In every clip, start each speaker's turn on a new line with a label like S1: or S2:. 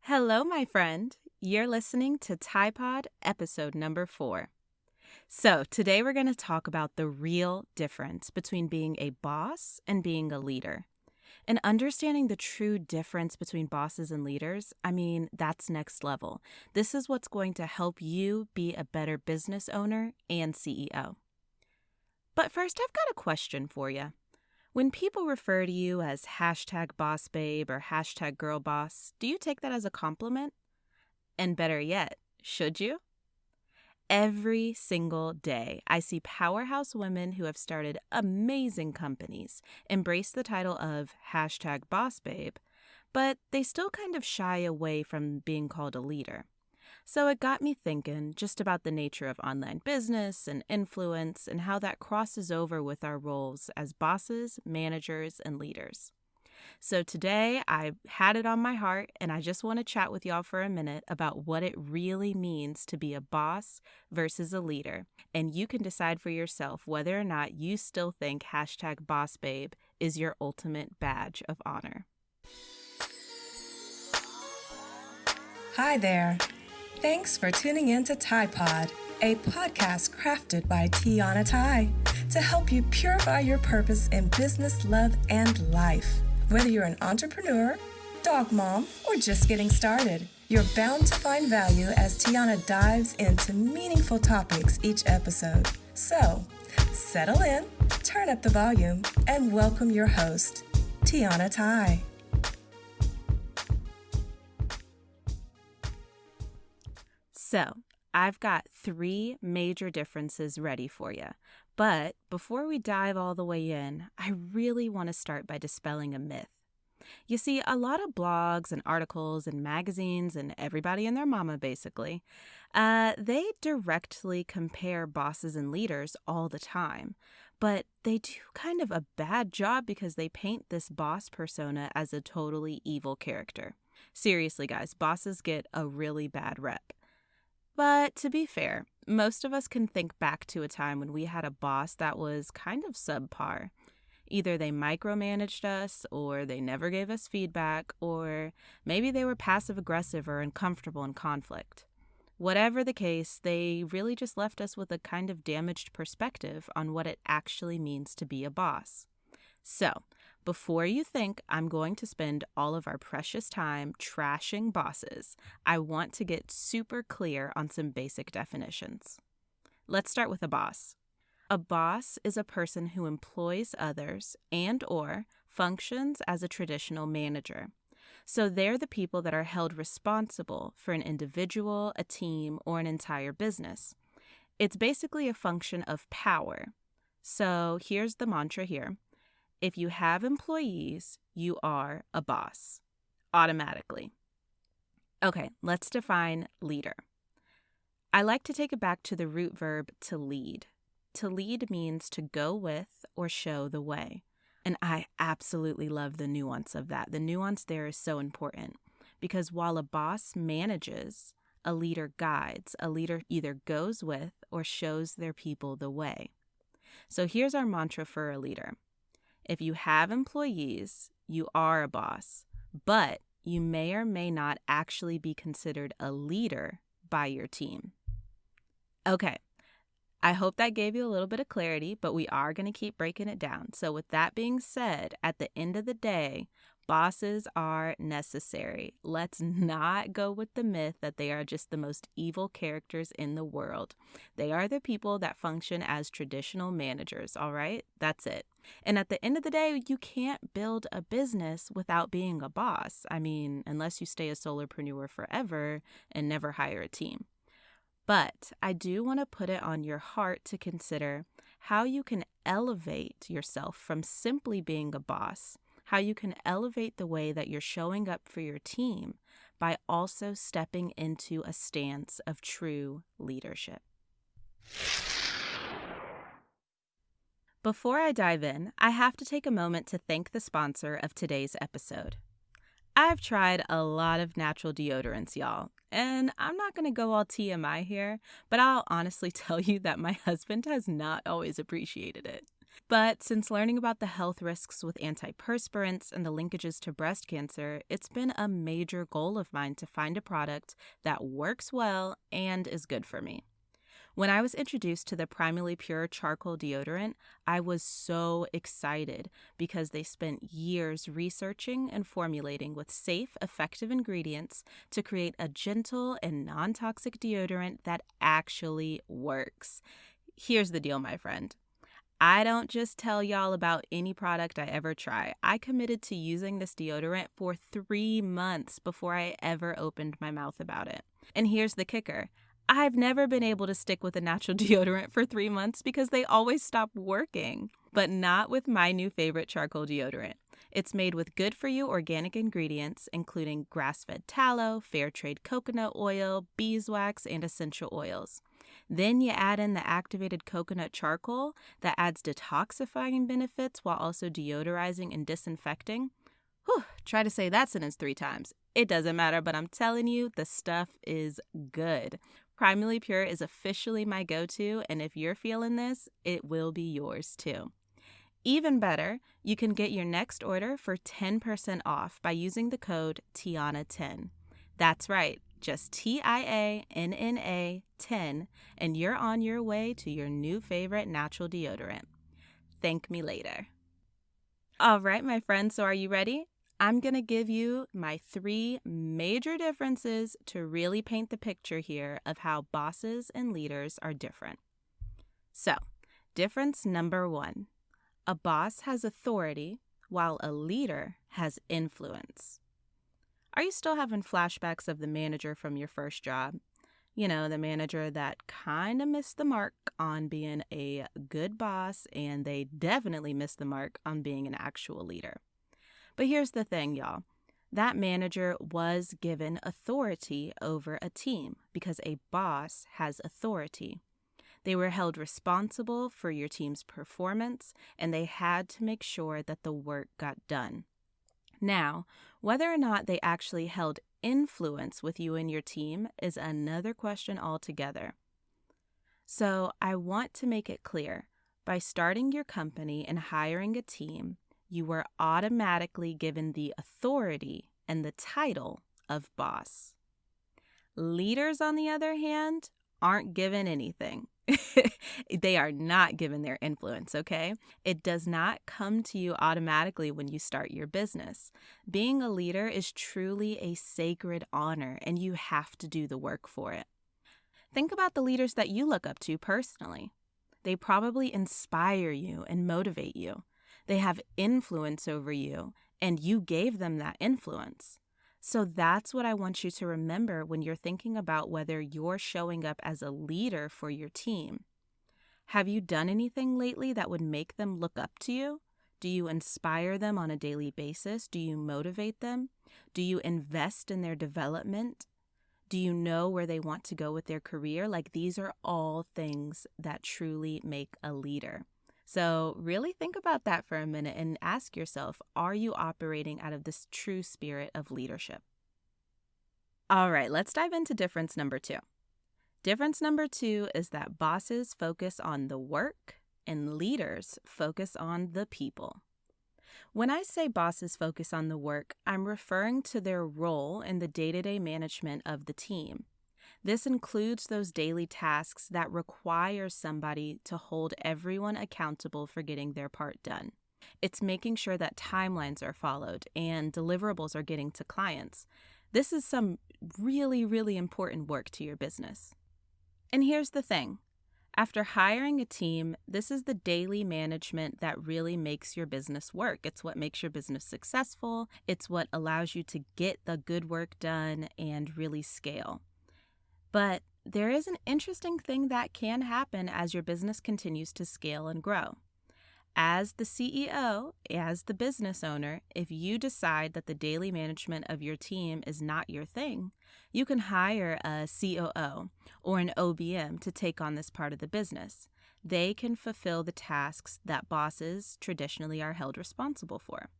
S1: Hello, my friend. You're listening to Pod episode number 4. So, today we're going to talk about the real difference between being a boss and being a leader. And understanding the true difference between bosses and leaders, that's next level. This is what's going to help you be a better business owner and CEO. But first, I've got a question for you. When people refer to you as #bossbabe or #girlboss, do you take that as a compliment? And better yet, should you? Every single day, I see powerhouse women who have started amazing companies embrace the title of #bossbabe, but they still kind of shy away from being called a leader. So it got me thinking just about the nature of online business and influence and how that crosses over with our roles as bosses, managers, and leaders. So today I had it on my heart and I just want to chat with y'all for a minute about what it really means to be a boss versus a leader. And you can decide for yourself whether or not you still think #bossbabe is your ultimate badge of honor.
S2: Hi there. Thanks for tuning in to Pod, a podcast crafted by Tiana Tai to help you purify your purpose in business, love, and life. Whether you're an entrepreneur, dog mom, or just getting started, you're bound to find value as Tiana dives into meaningful topics each episode. So, settle in, turn up the volume, and welcome your host, Tiana Tai.
S1: So, I've got 3 major differences ready for you. But before we dive all the way in, I really want to start by dispelling a myth. You see, a lot of blogs and articles and magazines and everybody and their mama, basically, they directly compare bosses and leaders all the time. But they do kind of a bad job because they paint this boss persona as a totally evil character. Seriously, guys, bosses get a really bad rep. But to be fair, most of us can think back to a time when we had a boss that was kind of subpar. Either they micromanaged us, or they never gave us feedback, or maybe they were passive-aggressive or uncomfortable in conflict. Whatever the case, they really just left us with a kind of damaged perspective on what it actually means to be a boss. So, before you think I'm going to spend all of our precious time trashing bosses, I want to get super clear on some basic definitions. Let's start with a boss. A boss is a person who employs others and/or functions as a traditional manager. So they're the people that are held responsible for an individual, a team, or an entire business. It's basically a function of power. So here's the mantra here. If you have employees, you are a boss, automatically. Okay, let's define leader. I like to take it back to the root verb to lead. To lead means to go with or show the way. And I absolutely love the nuance of that. The nuance there is so important because while a boss manages, a leader guides. A leader either goes with or shows their people the way. So here's our mantra for a leader. If you have employees, you are a boss, but you may or may not actually be considered a leader by your team. Okay, I hope that gave you a little bit of clarity, but we are going to keep breaking it down. So with that being said, at the end of the day, bosses are necessary. Let's not go with the myth that they are just the most evil characters in the world. They are the people that function as traditional managers, all right? That's it. And at the end of the day, you can't build a business without being a boss. Unless you stay a solopreneur forever and never hire a team. But I do want to put it on your heart to consider how you can elevate yourself from simply being a boss, how you can elevate the way that you're showing up for your team by also stepping into a stance of true leadership. Before I dive in, I have to take a moment to thank the sponsor of today's episode. I've tried a lot of natural deodorants, y'all, and I'm not going to go all TMI here, but I'll honestly tell you that my husband has not always appreciated it. But since learning about the health risks with antiperspirants and the linkages to breast cancer, it's been a major goal of mine to find a product that works well and is good for me. When I was introduced to the Primarily Pure charcoal deodorant, I was so excited because they spent years researching and formulating with safe, effective ingredients to create a gentle and non-toxic deodorant that actually works. Here's the deal, my friend. I don't just tell y'all about any product I ever try. I committed to using this deodorant for 3 months before I ever opened my mouth about it. And here's the kicker. I've never been able to stick with a natural deodorant for 3 months because they always stop working. But not with my new favorite charcoal deodorant. It's made with good-for-you organic ingredients, including grass-fed tallow, fair trade coconut oil, beeswax, and essential oils. Then you add in the activated coconut charcoal that adds detoxifying benefits while also deodorizing and disinfecting. Whew, try to say that sentence 3 times. It doesn't matter, but I'm telling you, the stuff is good. Primarily Pure is officially my go-to, and if you're feeling this, it will be yours too. Even better, you can get your next order for 10% off by using the code TIANA10. That's right, just TIANNA 10, and you're on your way to your new favorite natural deodorant. Thank me later. All right, my friends, so are you ready? I'm going to give you my 3 major differences to really paint the picture here of how bosses and leaders are different. So, difference number 1. A boss has authority while a leader has influence. Are you still having flashbacks of the manager from your first job? You know, the manager that kind of missed the mark on being a good boss, and they definitely missed the mark on being an actual leader. But here's the thing, y'all. That manager was given authority over a team because a boss has authority. They were held responsible for your team's performance, and they had to make sure that the work got done. Now, whether or not they actually held influence with you and your team is another question altogether. So I want to make it clear, by starting your company and hiring a team, you were automatically given the authority and the title of boss. Leaders, on the other hand, aren't given anything. They are not given their influence, okay? It does not come to you automatically when you start your business. Being a leader is truly a sacred honor, and you have to do the work for it. Think about the leaders that you look up to personally. They probably inspire you and motivate you. They have influence over you, and you gave them that influence. So that's what I want you to remember when you're thinking about whether you're showing up as a leader for your team. Have you done anything lately that would make them look up to you? Do you inspire them on a daily basis? Do you motivate them? Do you invest in their development? Do you know where they want to go with their career? Like, these are all things that truly make a leader. So really think about that for a minute and ask yourself, are you operating out of this true spirit of leadership? All right, let's dive into difference number 2. Difference number 2 is that bosses focus on the work and leaders focus on the people. When I say bosses focus on the work, I'm referring to their role in the day-to-day management of the team. This includes those daily tasks that require somebody to hold everyone accountable for getting their part done. It's making sure that timelines are followed and deliverables are getting to clients. This is some really, really important work to your business. And here's the thing. After hiring a team, this is the daily management that really makes your business work. It's what makes your business successful. It's what allows you to get the good work done and really scale. But there is an interesting thing that can happen as your business continues to scale and grow. As the CEO, as the business owner, if you decide that the daily management of your team is not your thing, you can hire a COO or an OBM to take on this part of the business. They can fulfill the tasks that bosses traditionally are held responsible for.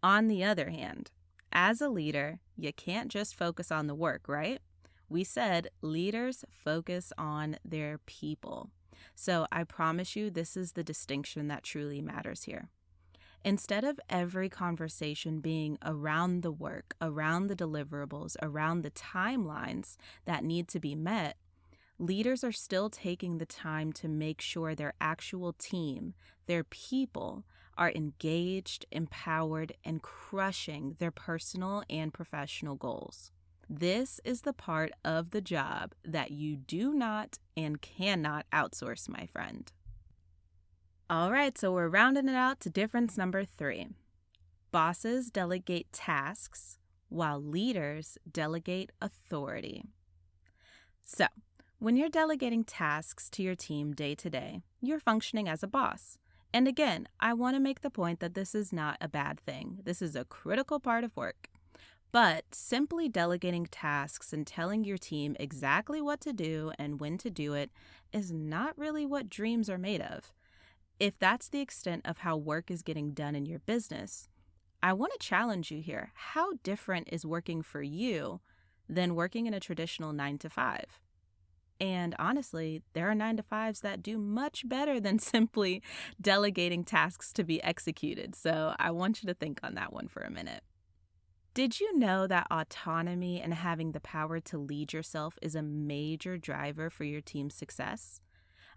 S1: On the other hand, as a leader, you can't just focus on the work, right? We said leaders focus on their people. So I promise you, this is the distinction that truly matters here. Instead of every conversation being around the work, around the deliverables, around the timelines that need to be met, leaders are still taking the time to make sure their actual team, their people, are engaged, empowered, and crushing their personal and professional goals. This is the part of the job that you do not and cannot outsource, my friend. All right, so we're rounding it out to difference number 3. Bosses delegate tasks while leaders delegate authority. So, when you're delegating tasks to your team day to day, you're functioning as a boss. And again, I want to make the point that this is not a bad thing. This is a critical part of work. But simply delegating tasks and telling your team exactly what to do and when to do it is not really what dreams are made of. If that's the extent of how work is getting done in your business, I want to challenge you here. How different is working for you than working in a traditional 9-to-5? And honestly, there are 9-to-5s that do much better than simply delegating tasks to be executed. So I want you to think on that one for a minute. Did you know that autonomy and having the power to lead yourself is a major driver for your team's success?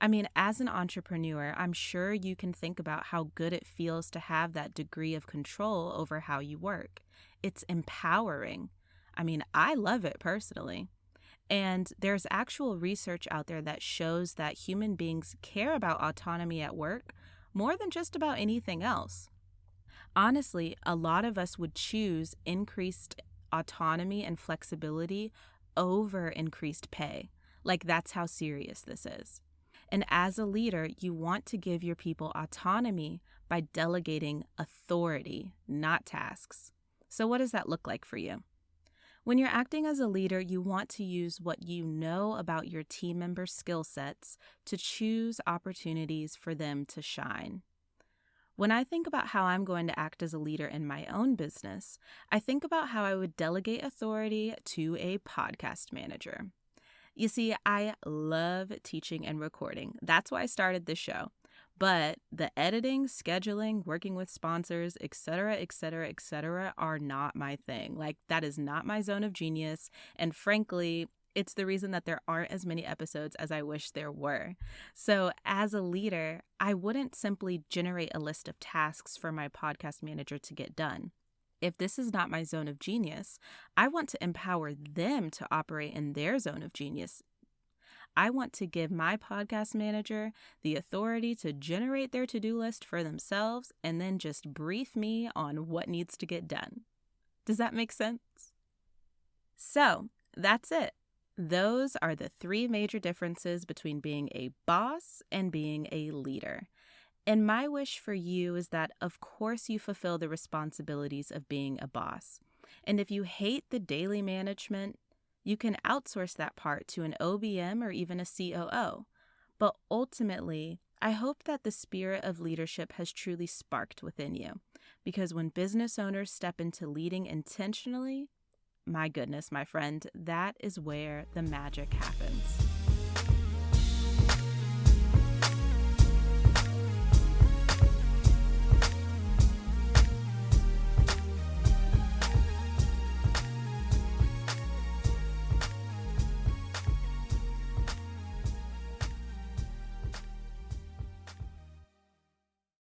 S1: I mean, as an entrepreneur, I'm sure you can think about how good it feels to have that degree of control over how you work. It's empowering. I mean, I love it personally. And there's actual research out there that shows that human beings care about autonomy at work more than just about anything else. Honestly, a lot of us would choose increased autonomy and flexibility over increased pay. Like, that's how serious this is. And as a leader, you want to give your people autonomy by delegating authority, not tasks. So what does that look like for you? When you're acting as a leader, you want to use what you know about your team members' skill sets to choose opportunities for them to shine. When I think about how I'm going to act as a leader in my own business, I think about how I would delegate authority to a podcast manager. You see, I love teaching and recording. That's why I started this show. But the editing, scheduling, working with sponsors, etc., are not my thing. Like, that is not my zone of genius. And frankly, it's the reason that there aren't as many episodes as I wish there were. So as a leader, I wouldn't simply generate a list of tasks for my podcast manager to get done. If this is not my zone of genius, I want to empower them to operate in their zone of genius. I want to give my podcast manager the authority to generate their to-do list for themselves and then just brief me on what needs to get done. Does that make sense? So, that's it. Those are the 3 major differences between being a boss and being a leader. And my wish for you is that, of course, you fulfill the responsibilities of being a boss. And if you hate the daily management, you can outsource that part to an OBM or even a COO. But ultimately, I hope that the spirit of leadership has truly sparked within you. Because when business owners step into leading intentionally, my goodness, my friend, that is where the magic happens.